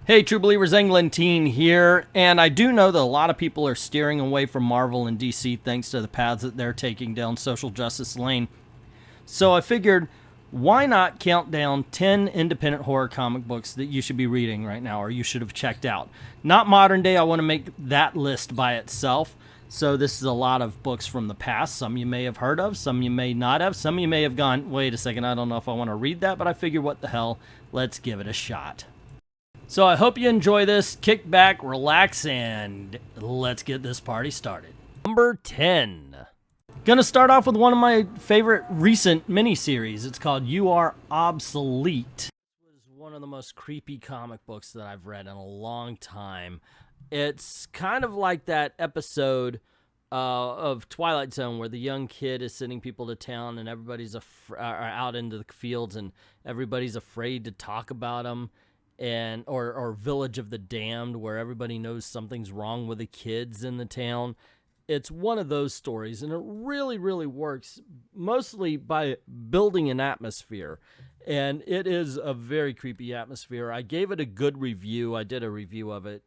Hey, True Believers, Englentine here, and I do know that a lot of people are steering away from Marvel and DC thanks to the paths that they're taking down social justice lane. So I figured, why not count down 10 independent horror comic books that you should be reading right now, or you should have checked out. Not modern day, I want to make that list by itself. So this is a lot of books from the past. Some you may have heard of, some you may not have, some you may have gone, wait a second, I don't know if I want to read that, but I figure what the hell, let's give it a shot. So I hope you enjoy this. Kick back, relax, and let's get this party started. Number 10. Gonna start off with one of my favorite recent miniseries. It's called You Are Obsolete. It was one of the most creepy comic books that I've read in a long time. It's kind of like that episode of Twilight Zone where the young kid is sending people to town and everybody's out into the fields and everybody's afraid to talk about them. And or Village of the Damned, where everybody knows something's wrong with the kids in the town. It's one of those stories, and it really, really works, mostly by building an atmosphere. And it is a very creepy atmosphere. I gave it a good review. I did a review of it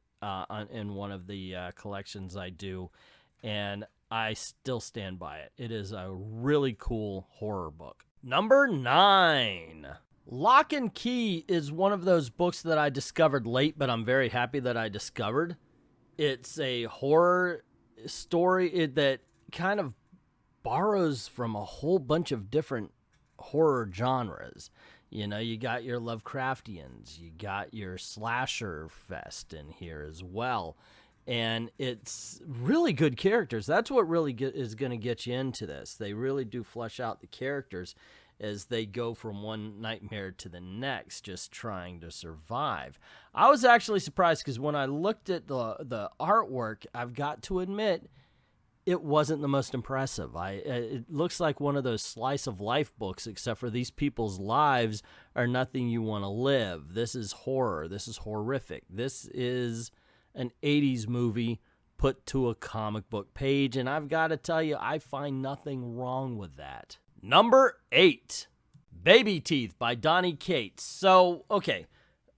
in one of the collections I do, and I still stand by it. It is a really cool horror book. Number 9. Lock and Key is one of those books that I discovered late, but I'm very happy that I discovered. It's a horror story that kind of borrows from a whole bunch of different horror genres. You know, you got your Lovecraftians, you got your slasher fest in here as well. And it's really good characters. That's what really is going to get you into this. They really do flesh out the characters as they go from one nightmare to the next, just trying to survive. I was actually surprised because when I looked at the artwork, I've got to admit, it wasn't the most impressive. It looks like one of those slice of life books, except for these people's lives are nothing you want to live. This is horror. This is horrific. This is an 80s movie put to a comic book page, and I've got to tell you, I find nothing wrong with that. Number 8, Baby Teeth by Donny Cates. So, okay,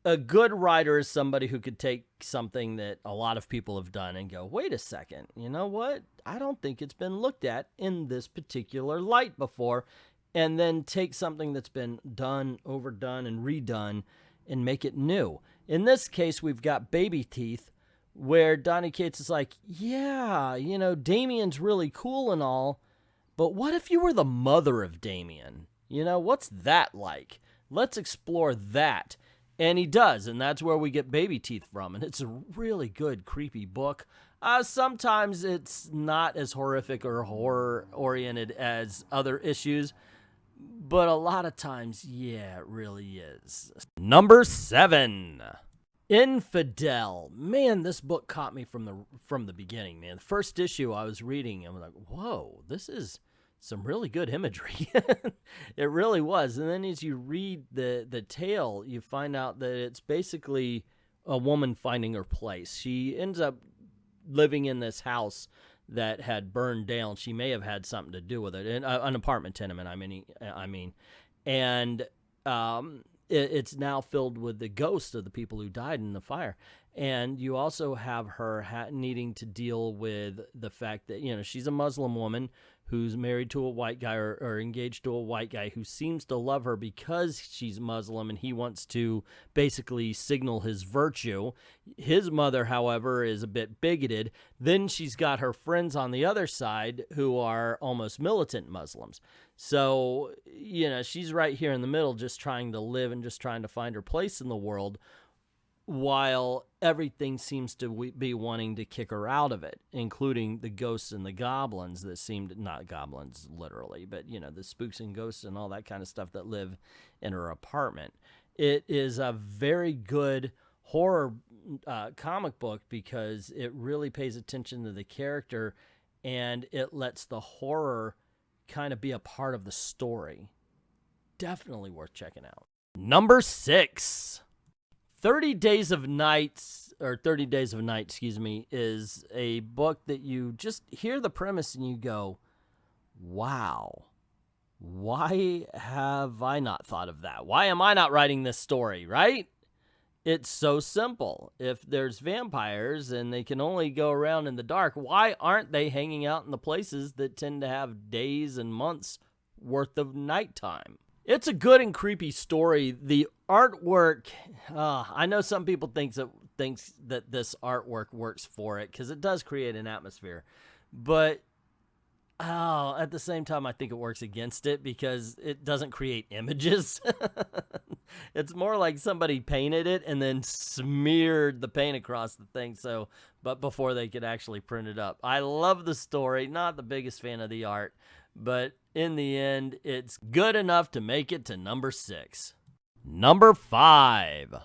a good writer is somebody who could take something that a lot of people have done and go, wait a second, you know what? I don't think it's been looked at in this particular light before, and then take something that's been done, overdone, and redone and make it new. In this case, we've got Baby Teeth, where Donny Cates is like, yeah, you know, Damien's really cool and all, but what if you were the mother of Damien? You know, what's that like? Let's explore that. And he does, and that's where we get Baby Teeth from. And it's a really good, creepy book. Sometimes it's not as horrific or horror-oriented as other issues, but a lot of times, yeah, it really is. Number 7. Infidel. Man, this book caught me from the beginning, man. The first issue I was reading, I'm like, whoa, this is some really good imagery. It really was. And then as you read the tale, you find out that it's basically a woman finding her place. She ends up living in this house that had burned down. She may have had something to do with it. An apartment tenement, I mean. And it's now filled with the ghosts of the people who died in the fire. And you also have her needing to deal with the fact that, you know, she's a Muslim woman who's married to a white guy or engaged to a white guy who seems to love her because she's Muslim, and he wants to basically signal his virtue. His mother, however, is a bit bigoted. Then she's got her friends on the other side who are almost militant Muslims. So, you know, she's right here in the middle, just trying to live and just trying to find her place in the world, while everything seems to be wanting to kick her out of it, including the ghosts and the goblins that seemed, not goblins literally, but, you know, the spooks and ghosts and all that kind of stuff that live in her apartment. It is a very good horror comic book because it really pays attention to the character and it lets the horror kind of be a part of the story. Definitely worth checking out. Number 6. 30 Days of Night, is a book that you just hear the premise and you go, wow, why have I not thought of that? Why am I not writing this story, right? It's so simple. If there's vampires and they can only go around in the dark, why aren't they hanging out in the places that tend to have days and months worth of nighttime? It's a good and creepy story. The artwork, I know some people thinks that this artwork works for it because it does create an atmosphere, but at the same time, I think it works against it because it doesn't create images. It's more like somebody painted it and then smeared the paint across the thing. But before they could actually print it up. I love the story. Not the biggest fan of the art, but in the end, it's good enough to make it to number 6. Number 5,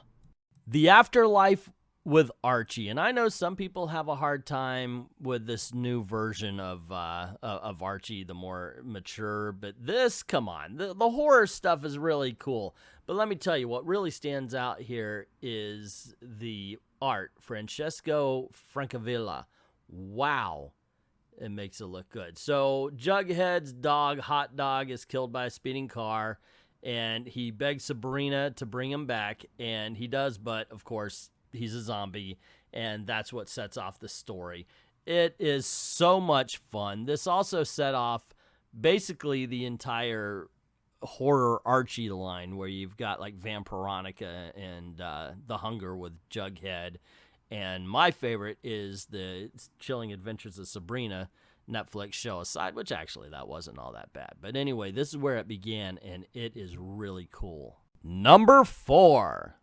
The Afterlife with Archie. And I know some people have a hard time with this new version of Archie, the more mature, but this, come on, the horror stuff is really cool. But let me tell you, what really stands out here is the art. Francesco Francavilla. Wow. It makes it look good. So Jughead's dog, Hot Dog, is killed by a speeding car, and he begs Sabrina to bring him back, and he does, but of course he's a zombie, and that's what sets off the story. It is so much fun. This also set off basically the entire horror Archie line, where you've got like Vampironica and The Hunger with Jughead. And my favorite is the Chilling Adventures of Sabrina Netflix show aside, which actually that wasn't all that bad. But anyway, this is where it began, and it is really cool. Number 4.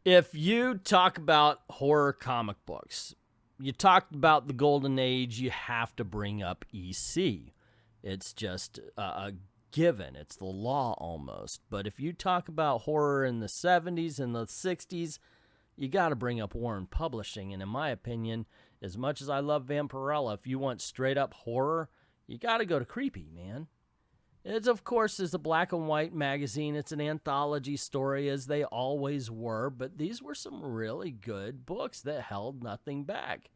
If you talk about horror comic books, you talked about the Golden Age, you have to bring up EC. It's just a given. It's the law almost. But if you talk about horror in the 70s and the 60s, you got to bring up Warren Publishing. And in my opinion, as much as I love Vampirella, if you want straight up horror, you got to go to Creepy, man. It's, of course, is a black and white magazine. It's an anthology story, as they always were. But these were some really good books that held nothing back.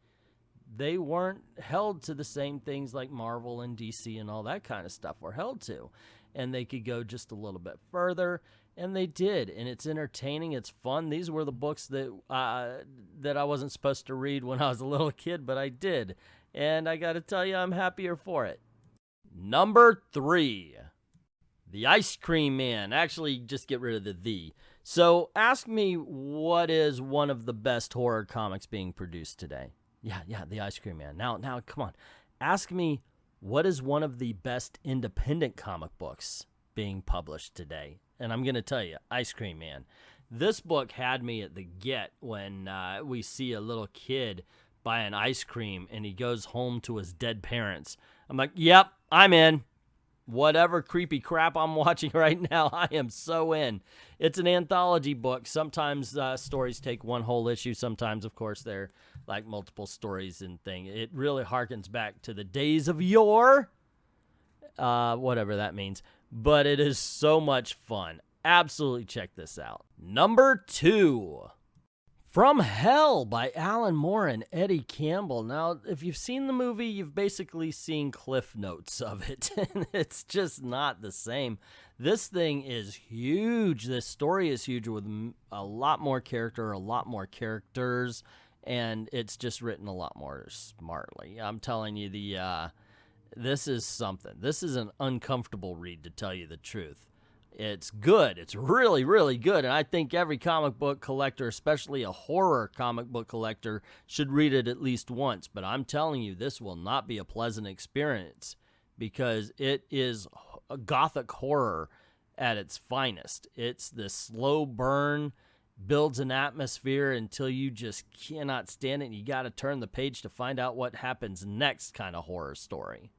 They weren't held to the same things like Marvel and DC and all that kind of stuff were held to. And they could go just a little bit further. And they did, and it's entertaining, it's fun. These were the books that I wasn't supposed to read when I was a little kid, but I did. And I got to tell you, I'm happier for it. Number 3, The Ice Cream Man. Actually, just get rid of the "the." So ask me, what is one of the best horror comics being produced today? Yeah, The Ice Cream Man. Now, come on. Ask me, what is one of the best independent comic books being published today? And I'm going to tell you, Ice Cream Man. This book had me at the get when we see a little kid buy an ice cream and he goes home to his dead parents. I'm like, yep, I'm in. Whatever creepy crap I'm watching right now, I am so in. It's an anthology book. Sometimes stories take one whole issue. Sometimes, of course, they're like multiple stories and thing. It really harkens back to the days of yore, whatever that means. But it is so much fun. Absolutely check this out. Number 2, From Hell by Alan Moore and Eddie Campbell. Now, if you've seen the movie, you've basically seen cliff notes of it. It's just not the same. This thing is huge. This story is huge with a lot more character, a lot more characters, and it's just written a lot more smartly. I'm telling you, this is something. This is an uncomfortable read, to tell you the truth. It's good. It's really, really good. And I think every comic book collector, especially a horror comic book collector, should read it at least once. But I'm telling you, this will not be a pleasant experience because it is a gothic horror at its finest. It's the slow burn, builds an atmosphere until you just cannot stand it. And you got to turn the page to find out what happens next kind of horror story.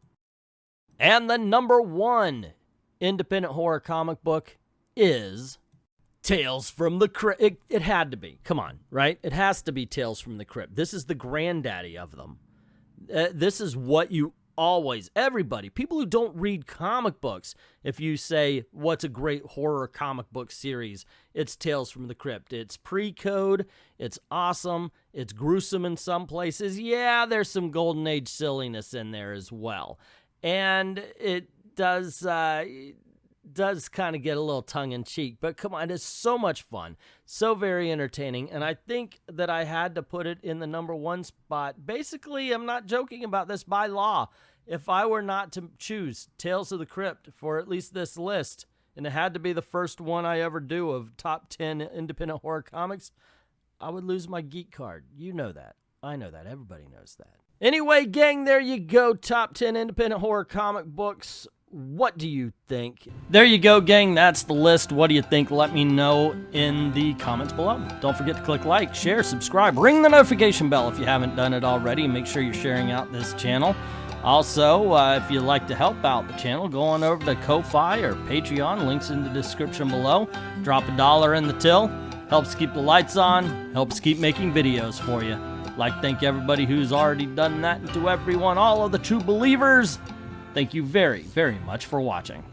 And the number 1 independent horror comic book is Tales from the Crypt. It had to be. Come on, right? It has to be Tales from the Crypt. This is the granddaddy of them. This is what you always, everybody, people who don't read comic books, if you say, what's a great horror comic book series, it's Tales from the Crypt. It's pre-code. It's awesome. It's gruesome in some places. Yeah, there's some Golden Age silliness in there as well. And it does, does kind of get a little tongue-in-cheek, but come on, it's so much fun, so very entertaining, and I think that I had to put it in the #1 spot. Basically, I'm not joking about this, by law. If I were not to choose Tales of the Crypt for at least this list, and it had to be the first one I ever do of top 10 independent horror comics, I would lose my geek card. You know that. I know that. Everybody knows that. Anyway, gang, there you go. Top 10 independent horror comic books. What do you think? There you go, gang. That's the list. What do you think? Let me know in the comments below. Don't forget to click like, share, subscribe, ring the notification bell if you haven't done it already. Make sure you're sharing out this channel. Also, if you'd like to help out the channel, go on over to Ko-Fi or Patreon. Links in the description below. Drop $1 in the till. Helps keep the lights on. Helps keep making videos for you. Like, thank everybody who's already done that, and to everyone, all of the true believers, thank you very, very much for watching.